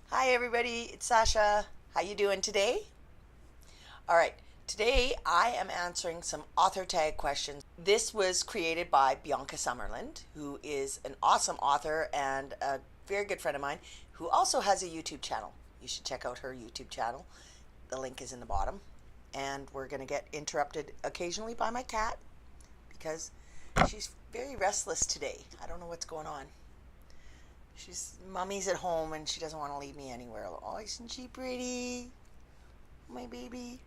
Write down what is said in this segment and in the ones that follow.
Hi everybody, it's Sasha. How you doing today? All right. Today I am answering some author tag questions. This was created by Bianca Sommerland, who is an awesome author and a very good friend of mine who also has a YouTube channel. You should check out her YouTube channel. The link is in the bottom. And we're going to get interrupted occasionally by my cat because she's very restless today. I don't know what's going on. Mommy's at home and she doesn't want to leave me anywhere. Oh, isn't she pretty? My baby.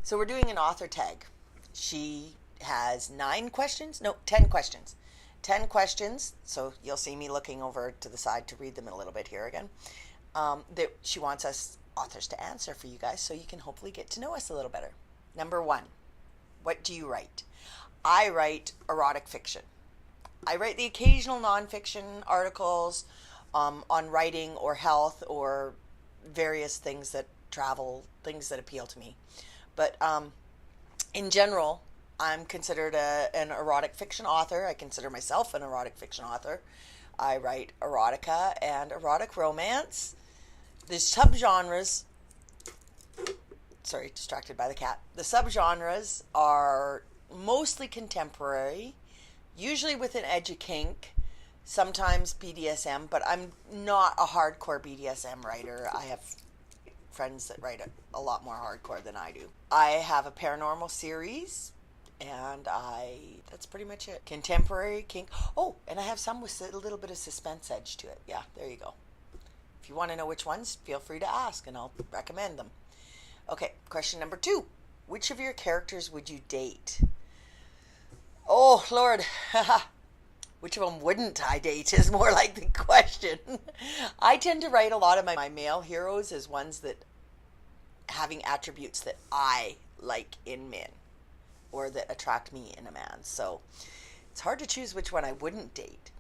So we're doing an author tag. She has 9 questions. No, 10 questions. 10 questions. So you'll see me looking over to the side to read them a little bit here again. That she wants us authors to answer for you guys so you can hopefully get to know us a little better. Number 1. What do you write? I write erotic fiction. I write the occasional nonfiction articles on writing or health or various things that travel, things that appeal to me. But in general, I'm considered an erotic fiction author. I consider myself an erotic fiction author. I write erotica and erotic romance. The subgenres, sorry, distracted by the cat. The subgenres are mostly contemporary, usually with an edge of kink, sometimes BDSM, but I'm not a hardcore BDSM writer. I have friends that write a lot more hardcore than I do. I have a paranormal series, and that's pretty much it. Contemporary kink. Oh, and I have some with a little bit of suspense edge to it. Yeah, there you go. If you want to know which ones, feel free to ask, and I'll recommend them. Okay, question number 2. Which of your characters would you date? Oh, Lord. Which of them wouldn't I date is more like the question. I tend to write a lot of my male heroes as ones that having attributes that I like in men or that attract me in a man. So it's hard to choose which one I wouldn't date.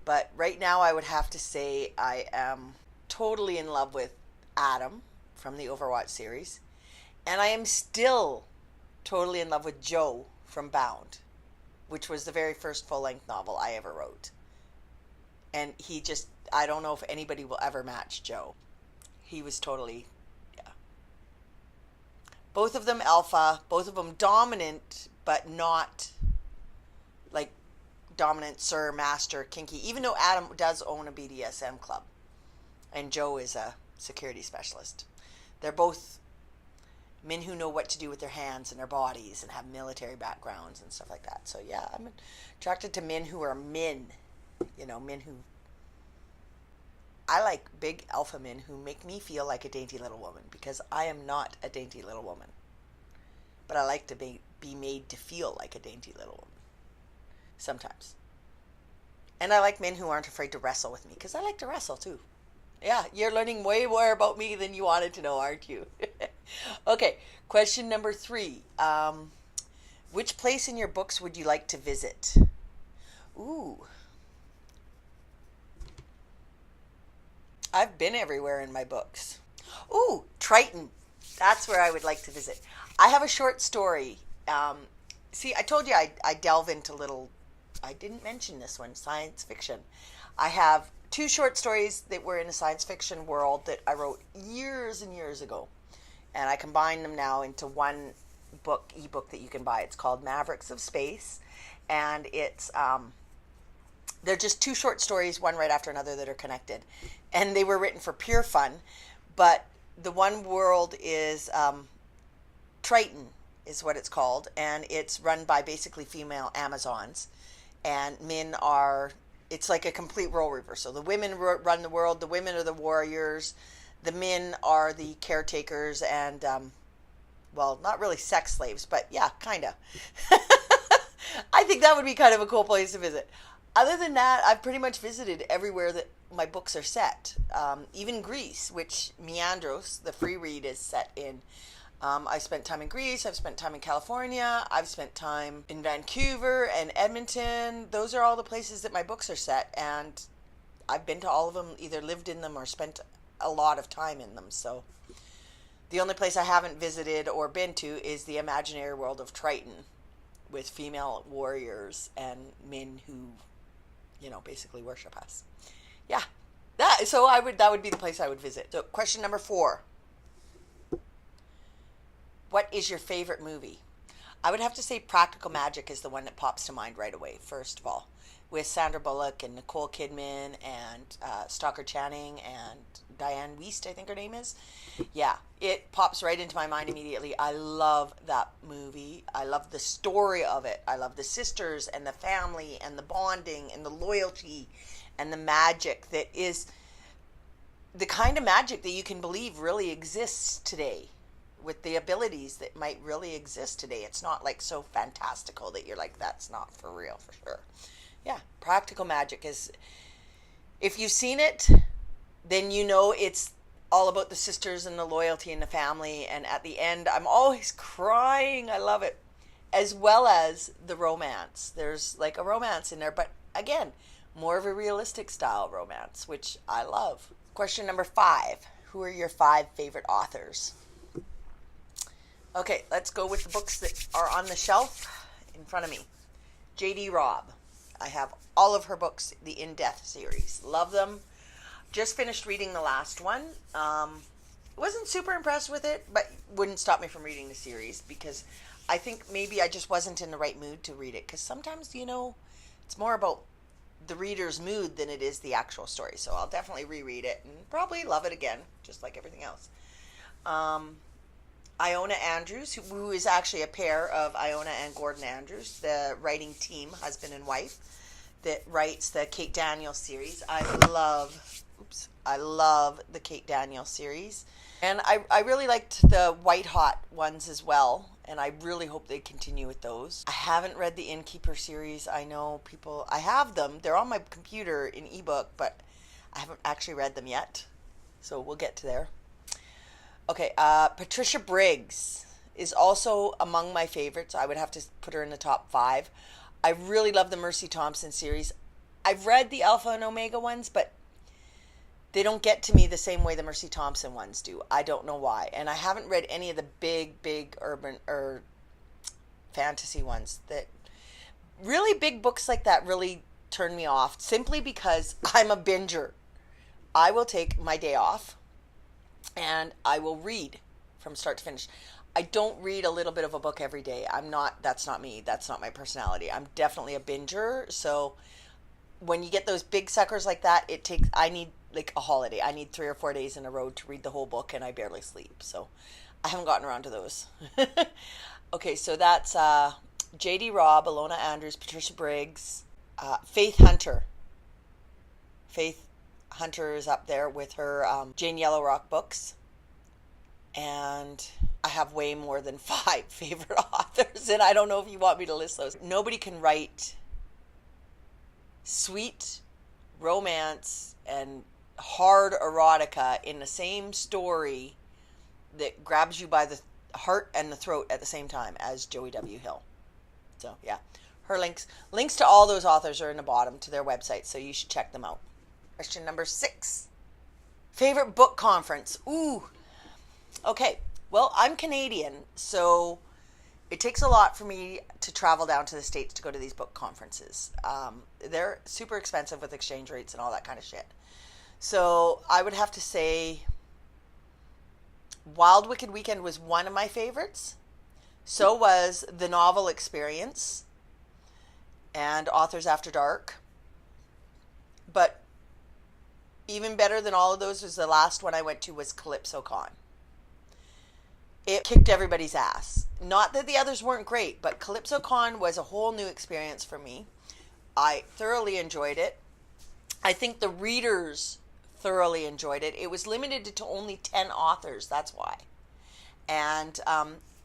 But right now I would have to say I am totally in love with Adam from the Overwatch series. And I am still totally in love with Joe from Bound, which was the very first full-length novel I ever wrote. And I don't know if anybody will ever match Joe. He was totally, yeah. Both of them alpha, both of them dominant, but not like dominant sir, master, kinky, even though Adam does own a BDSM club. And Joe is a security specialist. They're both men who know what to do with their hands and their bodies and have military backgrounds and stuff like that. So yeah, I'm attracted to men who are men. Men who... I like big alpha men who make me feel like a dainty little woman, because I am not a dainty little woman. But I like to be made to feel like a dainty little woman. Sometimes. And I like men who aren't afraid to wrestle with me, because I like to wrestle too. Yeah, you're learning way more about me than you wanted to know, aren't you? Okay, question number 3. Which place in your books would you like to visit? Ooh. I've been everywhere in my books. Ooh, Triton. That's where I would like to visit. I have a short story. See, I told you I delve into little... I didn't mention this one, science fiction. I have 2 short stories that were in a science fiction world that I wrote years and years ago. And I combined them now into one ebook that you can buy. It's called Mavericks of Space. And it's, they're just 2 short stories, one right after another, that are connected. And they were written for pure fun. But the one world is Triton is what it's called. And it's run by basically female Amazons. And men are... It's like a complete role reversal. The women run the world. The women are the warriors. The men are the caretakers and, well, not really sex slaves, but yeah, kind of. I think that would be kind of a cool place to visit. Other than that, I've pretty much visited everywhere that my books are set. Even Greece, which Meandros, the free read, is set in. I spent time in Greece. I've spent time in California. I've spent time in Vancouver and Edmonton. Those are all the places that my books are set, and I've been to all of them, either lived in them or spent a lot of time in them. So the only place I haven't visited or been to is the imaginary world of Triton, with female warriors and men who, basically worship us. Yeah. That would be the place I would visit. So question number 4. What is your favorite movie? I would have to say Practical Magic is the one that pops to mind right away, first of all, with Sandra Bullock and Nicole Kidman and Stalker Channing and Diane Wiest, I think her name is. Yeah, it pops right into my mind immediately. I love that movie. I love the story of it. I love the sisters and the family and the bonding and the loyalty and the magic that is the kind of magic that you can believe really exists today, with the abilities that might really exist today. It's not like so fantastical that you're like, that's not for real, for sure. Yeah, Practical Magic is, if you've seen it, then you know it's all about the sisters and the loyalty and the family. And at the end, I'm always crying. I love it. As well as the romance. There's like a romance in there, but again, more of a realistic style romance, which I love. Question number 5. Who are your 5 favorite authors? Okay, let's go with the books that are on the shelf in front of me. J.D. Robb. I have all of her books, the In Death series. Love them. Just finished reading the last one. Wasn't super impressed with it, but wouldn't stop me from reading the series, because I think maybe I just wasn't in the right mood to read it, because sometimes, it's more about the reader's mood than it is the actual story. So I'll definitely reread it and probably love it again, just like everything else. Iona Andrews, who is actually a pair of Iona and Gordon Andrews, the writing team, husband and wife, that writes the Kate Daniels series. I love the Kate Daniels series. And I really liked the White Hot ones as well, and I really hope they continue with those. I haven't read the Innkeeper series. I know I have them. They're on my computer in ebook, but I haven't actually read them yet. So we'll get to there. Okay, Patricia Briggs is also among my favorites. I would have to put her in the top 5. I really love the Mercy Thompson series. I've read the Alpha and Omega ones, but they don't get to me the same way the Mercy Thompson ones do. I don't know why. And I haven't read any of the big urban or fantasy ones. That really big books like that really turn me off, simply because I'm a binger. I will take my day off and I will read from start to finish. I don't read a little bit of a book every day. That's not me. That's not my personality. I'm definitely a binger. So when you get those big suckers like that, I need like a holiday. I need 3 or 4 days in a row to read the whole book, and I barely sleep. So I haven't gotten around to those. Okay, so that's J.D. Robb, Ilona Andrews, Patricia Briggs, Faith Hunter. Faith Hunter is up there with her Jane Yellow Rock books. And I have way more than 5 favorite authors, and I don't know if you want me to list those. Nobody can write sweet romance and hard erotica in the same story that grabs you by the heart and the throat at the same time as Joey W. Hill. So yeah, her links to all those authors are in the bottom to their website, so you should check them out. Question number 6. Favorite book conference. Ooh. Okay. Well, I'm Canadian, so it takes a lot for me to travel down to the States to go to these book conferences. They're super expensive with exchange rates and all that kind of shit. So I would have to say Wild Wicked Weekend was one of my favorites. So was The Novel Experience and Authors After Dark. But even better than all of those was the last one I went to was Calypso Con. It kicked everybody's ass. Not that the others weren't great, but Calypso Con was a whole new experience for me. I thoroughly enjoyed it. I think the readers thoroughly enjoyed it. It was limited to only 10 authors, that's why. And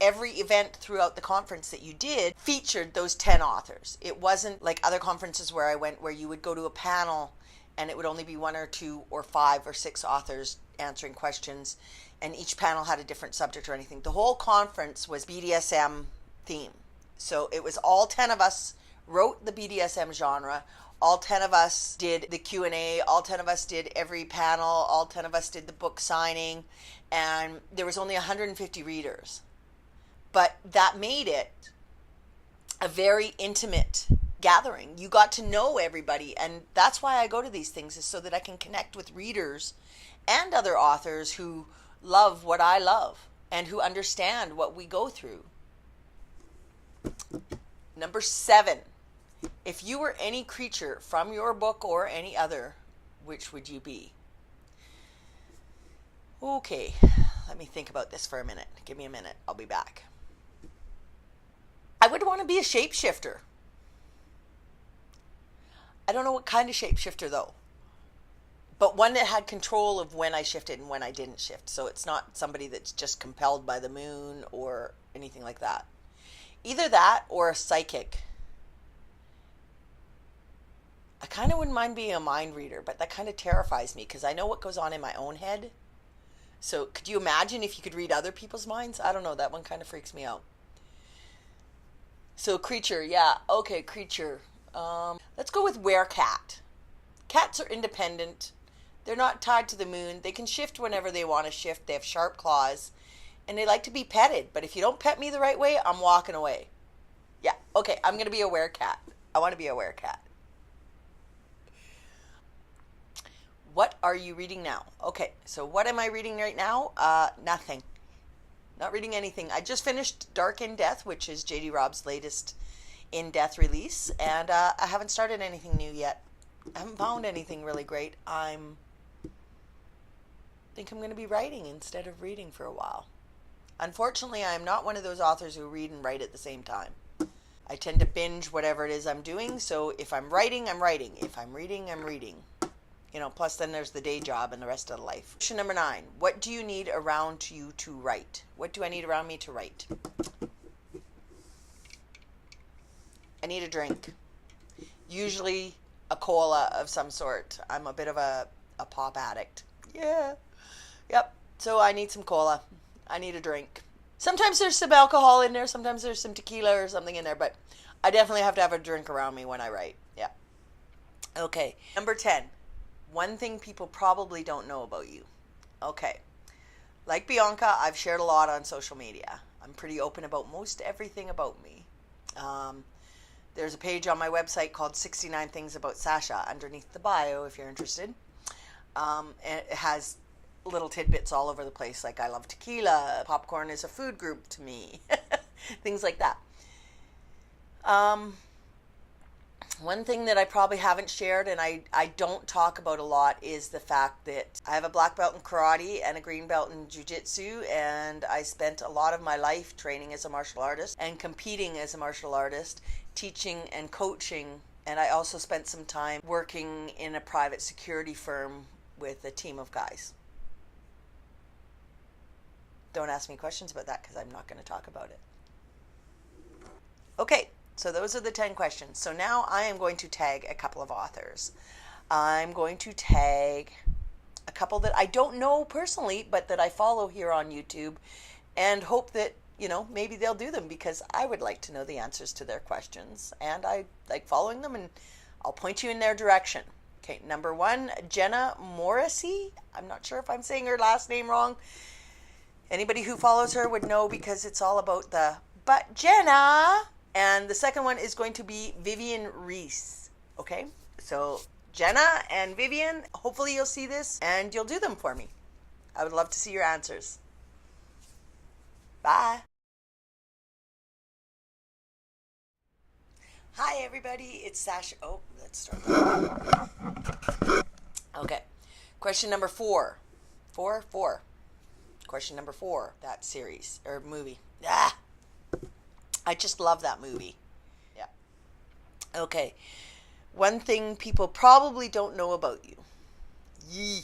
every event throughout the conference that you did featured those 10 authors. It wasn't like other conferences where I went where you would go to a panel and it would only be 1 or 2 or 5 or 6 authors answering questions, and each panel had a different subject or anything. The whole conference was BDSM theme. So it was all 10 of us wrote the BDSM genre. All 10 of us did the Q&A. All 10 of us did every panel. All 10 of us did the book signing. And there was only 150 readers. But that made it a very intimate gathering. You got to know everybody, and that's why I go to these things, is so that I can connect with readers and other authors who love what I love and who understand what we go through. Number 7. If you were any creature from your book or any other, which would you be? Okay, let me think about this for a minute. Give me a minute. I'll be back. I would want to be a shapeshifter. I don't know what kind of shapeshifter though, but one that had control of when I shifted and when I didn't shift. So it's not somebody that's just compelled by the moon or anything like that. Either that or a psychic. I kind of wouldn't mind being a mind reader, but that kind of terrifies me because I know what goes on in my own head. So could you imagine if you could read other people's minds? I don't know. That one kind of freaks me out. So creature, yeah. Okay, creature. Let's go with werecat. Cats are independent. They're not tied to the moon. They can shift whenever they want to shift. They have sharp claws. And they like to be petted. But if you don't pet me the right way, I'm walking away. Yeah, okay, I'm going to be a werecat. I want to be a werecat. What are you reading now? Okay, so what am I reading right now? Nothing. Not reading anything. I just finished Dark in Death, which is J.D. Robb's latest in-death release, and I haven't started anything new yet. I haven't found anything really great. I think I'm going to be writing instead of reading for a while. Unfortunately, I am not one of those authors who read and write at the same time. I tend to binge whatever it is I'm doing, so if I'm writing, I'm writing. If I'm reading, I'm reading. You know, plus then there's the day job and the rest of the life. Question number 9. What do you need around you to write? What do I need around me to write? I need a drink. Usually a cola of some sort. I'm a bit of a pop addict. Yeah. Yep. So I need some cola. I need a drink. Sometimes there's some alcohol in there. Sometimes there's some tequila or something in there. But I definitely have to have a drink around me when I write. Yeah. Okay. Number 10. One thing people probably don't know about you. Okay. Like Bianca, I've shared a lot on social media. I'm pretty open about most everything about me. There's a page on my website called 69 Things About Sasha underneath the bio if you're interested. And it has little tidbits all over the place, like I love tequila, popcorn is a food group to me, things like that. One thing that I probably haven't shared and I don't talk about a lot is the fact that I have a black belt in karate and a green belt in jiu-jitsu, and I spent a lot of my life training as a martial artist and competing as a martial artist, teaching and coaching, and I also spent some time working in a private security firm with a team of guys. Don't ask me questions about that because I'm not going to talk about it. Okay. So those are the 10 questions. So now I am going to tag a couple of authors. I'm going to tag a couple that I don't know personally, but that I follow here on YouTube and hope that, you know, maybe they'll do them because I would like to know the answers to their questions. And I like following them, and I'll point you in their direction. Okay, number 1, Jenna Morrissey. I'm not sure if I'm saying her last name wrong. Anybody who follows her would know because it's all about the, but Jenna. And the second one is going to be Vivian Reese. Okay, so Jenna and Vivian, hopefully you'll see this and you'll do them for me. I would love to see your answers. Bye. Hi everybody, it's Sasha. Oh, let's start. Okay, question number 4. 4. Question number 4, that series or movie. I just love that movie. Yeah. Okay. One thing people probably don't know about you. Yee.